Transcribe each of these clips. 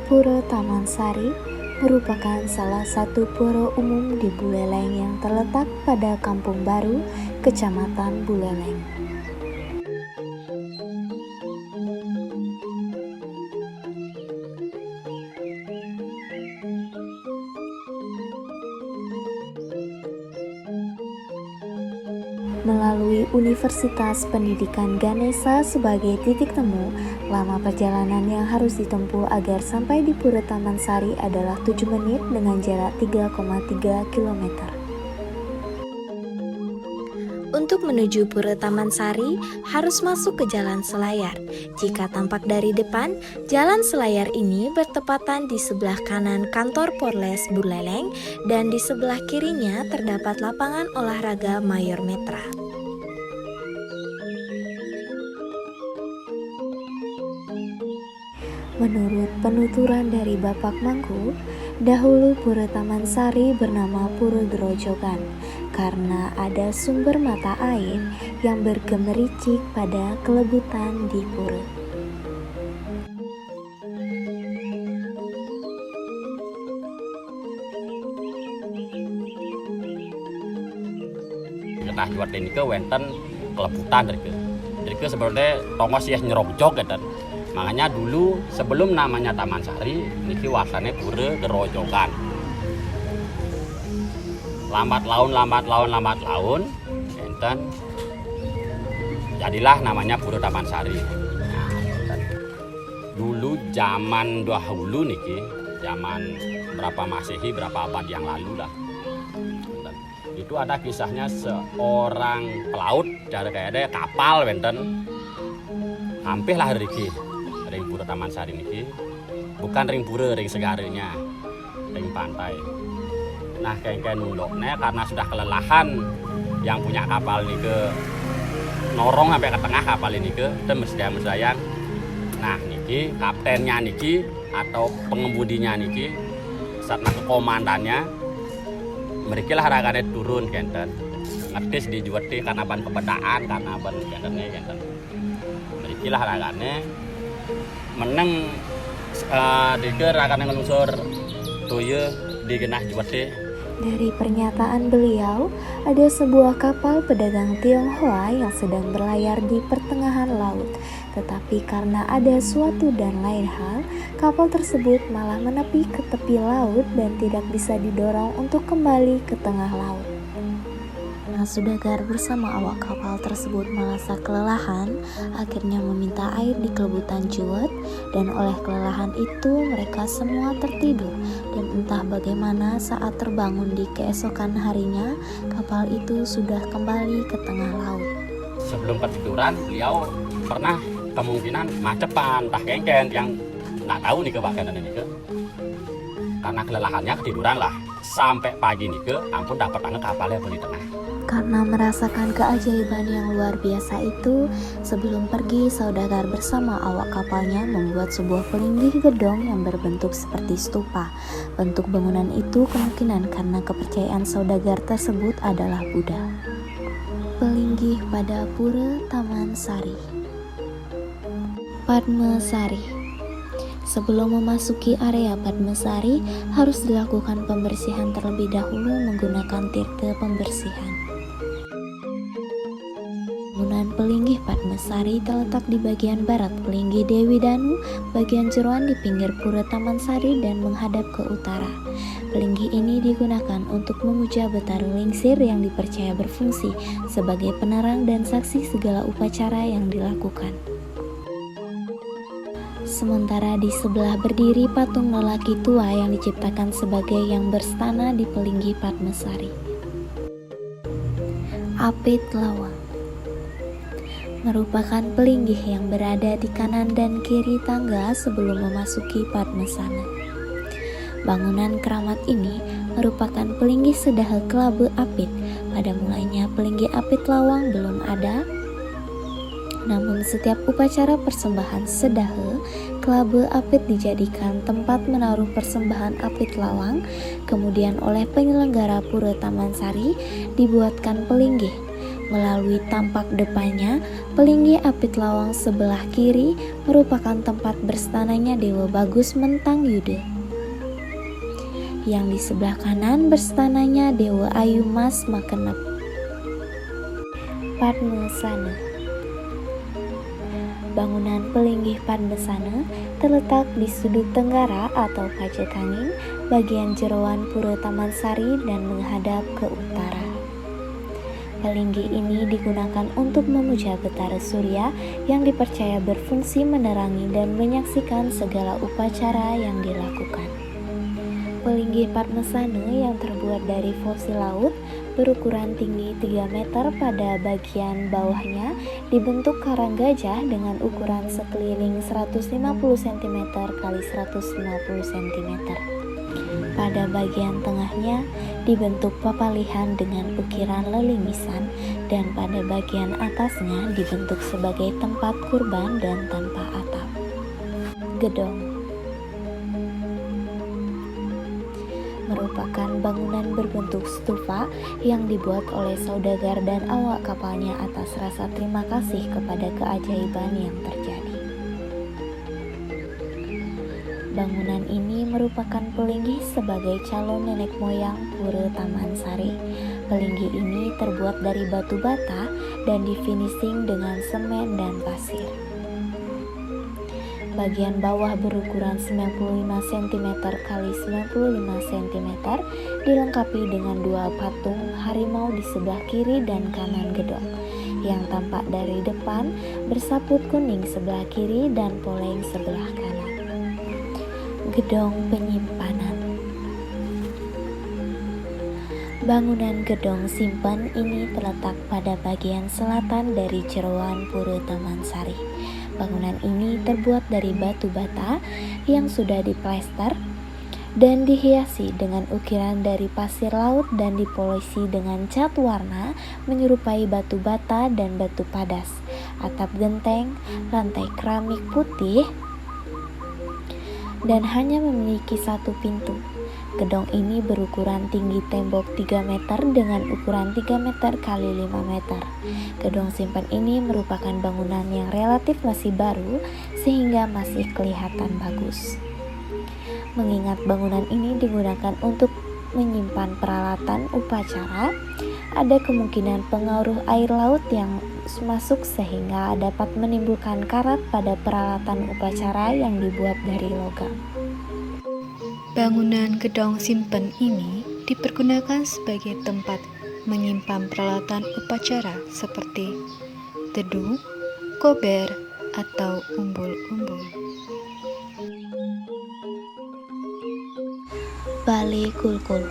Pura Taman Sari merupakan salah satu pura umum di Buleleng yang terletak pada Kampung Baru, Kecamatan Buleleng. Melalui Universitas Pendidikan Ganesha sebagai titik temu, lama perjalanan yang harus ditempuh agar sampai di Pura Taman Sari adalah 7 menit dengan jarak 3,3 km. Untuk menuju Pura Taman Sari, harus masuk ke Jalan Selayar. Jika tampak dari depan, Jalan Selayar ini bertepatan di sebelah kanan kantor Polres Buleleng dan di sebelah kirinya terdapat lapangan olahraga Mayor Metra. Menurut penuturan dari Bapak Mangku, dahulu Pura Taman Sari bernama Pura Grojogan karena ada sumber mata air yang bergemericik pada kelebutan di pura. Nah, jual ini ke wenten kelebutan dari ke sebenarnya tongos ya nyerobjok gitu. Makanya dulu sebelum namanya Taman Sari, niki wasane Pura Grojogan. Lambat laun, enten jadilah namanya Pura Taman Sari. Nah, dulu zaman dahulu niki, zaman berapa Masehi, berapa abad yang lalu lah. Itu ada kisahnya seorang pelaut dari kayak kapal wenten hampir lah ring Pura Taman Sari niki, bukan ring pura, ring segarenya, ring pantai. Nah kayak nunduknya karena sudah kelelahan yang punya kapal ini ke norong sampai ke tengah kapal ini ke mesdayang. Nah niki kaptennya niki atau pengemudinya niki saat komandannya mereka lah haragane turun kenten ngetis di juweti karena ban kebedaan karena ban kenten mereka lah haragane meneng diker akan ngelusur tuye di genah juweti. Dari pernyataan beliau, ada sebuah kapal pedagang Tionghoa yang sedang berlayar di pertengahan laut. Tetapi karena ada suatu dan lain hal, kapal tersebut malah menepi ke tepi laut dan tidak bisa didorong untuk kembali ke tengah laut. Saudagar bersama awak kapal tersebut merasa kelelahan, akhirnya meminta air di kelebutan juwet, dan oleh kelelahan itu mereka semua tertidur, dan entah bagaimana saat terbangun di keesokan harinya, kapal itu sudah kembali ke tengah laut. Sebelum ketiduran, beliau pernah kemungkinan macepan, tah kengken yang nggak tahu nih kebagian ini ke. Karena kelelahannya ketiduran lah, sampai pagi nih ke, ampun dapat tangan kapalnya di tengah. Karena merasakan keajaiban yang luar biasa itu, sebelum pergi saudagar bersama awak kapalnya membuat sebuah pelinggih gedong yang berbentuk seperti stupa. Bentuk bangunan itu kemungkinan karena kepercayaan saudagar tersebut adalah Buddha. Pelinggih pada Pura Taman Sari. Padma Sari. Sebelum memasuki area Padma Sari, harus dilakukan pembersihan terlebih dahulu menggunakan tirta pembersihan. Bangunan Pelinggih Padma Sari terletak di bagian barat Pelinggih Dewi Danu, bagian jeroan di pinggir Pura Taman Sari dan menghadap ke utara. Pelinggih ini digunakan untuk memuja Betaru Lingsir yang dipercaya berfungsi sebagai penerang dan saksi segala upacara yang dilakukan. Sementara di sebelah berdiri patung lelaki tua yang diciptakan sebagai yang berstana di Pelinggih Padma Sari. Apit Lawang. merupakan pelinggih yang berada di kanan dan kiri tangga sebelum memasuki Padmasana. Bangunan keramat ini merupakan pelinggih sedahe Kelabe Apit. Pada mulanya pelinggih Apit Lawang belum ada, namun setiap upacara persembahan sedahe, Kelabe Apit dijadikan tempat menaruh persembahan Apit Lawang. Kemudian oleh penyelenggara Pura Taman Sari dibuatkan pelinggih. Melalui tampak depannya, pelinggih Apit Lawang sebelah kiri merupakan tempat berstananya Dewa Bagus Mentang Yuda. Yang di sebelah kanan berstananya Dewa Ayu Mas Makenep Padmasana. Bangunan pelinggih Padmasana terletak di sudut tenggara atau Pajekangin, bagian jeroan Pura Taman Sari dan menghadap ke utara. Pelinggih ini digunakan untuk memuja Betara Surya yang dipercaya berfungsi menerangi dan menyaksikan segala upacara yang dilakukan. Pelinggih Padmasana yang terbuat dari fosil laut berukuran tinggi 3 meter, pada bagian bawahnya dibentuk karang gajah dengan ukuran sekeliling 150 cm x 150 cm. Pada bagian tengahnya dibentuk papalihan dengan ukiran lelimisan, dan pada bagian atasnya dibentuk sebagai tempat kurban dan tanpa atap. Gedong merupakan bangunan berbentuk stupa yang dibuat oleh saudagar dan awak kapalnya atas rasa terima kasih kepada keajaiban yang terjadi. Bangunan ini merupakan pelinggih sebagai calon nenek moyang Pura Taman Sari. Pelinggih ini terbuat dari batu bata dan difinishing dengan semen dan pasir. Bagian bawah berukuran 95 cm x 95 cm dilengkapi dengan 2 patung harimau di sebelah kiri dan kanan gedong yang tampak dari depan, bersaput kuning sebelah kiri dan poleng sebelah kanan. Gedong penyimpanan. Bangunan gedong simpan ini terletak pada bagian selatan dari jeroan Pura Taman Sari. Bangunan ini terbuat dari batu bata yang sudah diplester dan dihiasi dengan ukiran dari pasir laut dan dipolisi dengan cat warna menyerupai batu bata dan batu padas. Atap genteng, lantai keramik putih, dan hanya memiliki 1 pintu. Gedong ini berukuran tinggi tembok 3 meter dengan ukuran 3 meter x 5 meter. Gedong simpan ini merupakan bangunan yang relatif masih baru sehingga masih kelihatan bagus. Mengingat bangunan ini digunakan untuk menyimpan peralatan upacara, ada kemungkinan pengaruh air laut yang masuk sehingga dapat menimbulkan karat pada peralatan upacara yang dibuat dari logam. Bangunan gedong simpen ini dipergunakan sebagai tempat menyimpan peralatan upacara seperti tedu, kober, atau umbul-umbul. Balai Kulkul.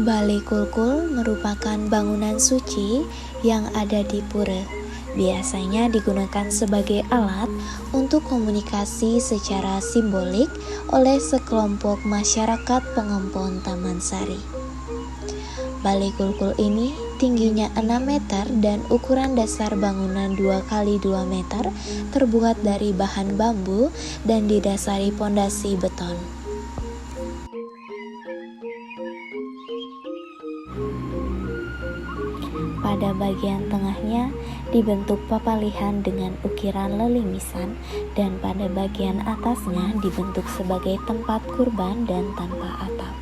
Balai Kulkul merupakan bangunan suci yang ada di pura. Biasanya digunakan sebagai alat untuk komunikasi secara simbolik oleh sekelompok masyarakat pengempon Taman Sari. Balai Kulkul ini tingginya 6 meter dan ukuran dasar bangunan 2 x 2 meter, terbuat dari bahan bambu dan didasari pondasi beton. Pada bagian tengahnya dibentuk papalihan dengan ukiran lelimisan, dan pada bagian atasnya dibentuk sebagai tempat kurban dan tanpa atap.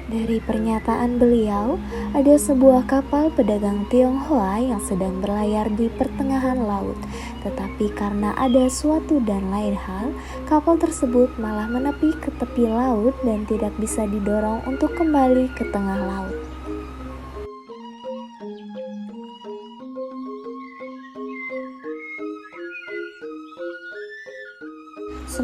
Dari pernyataan beliau, ada sebuah kapal pedagang Tionghoa yang sedang berlayar di pertengahan laut. Tetapi karena ada suatu dan lain hal, kapal tersebut malah menepi ke tepi laut dan tidak bisa didorong untuk kembali ke tengah laut.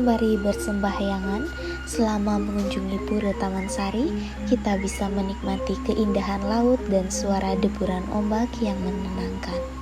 Sembari bersembahyangan, selama mengunjungi Pura Taman Sari, kita bisa menikmati keindahan laut dan suara deburan ombak yang menenangkan.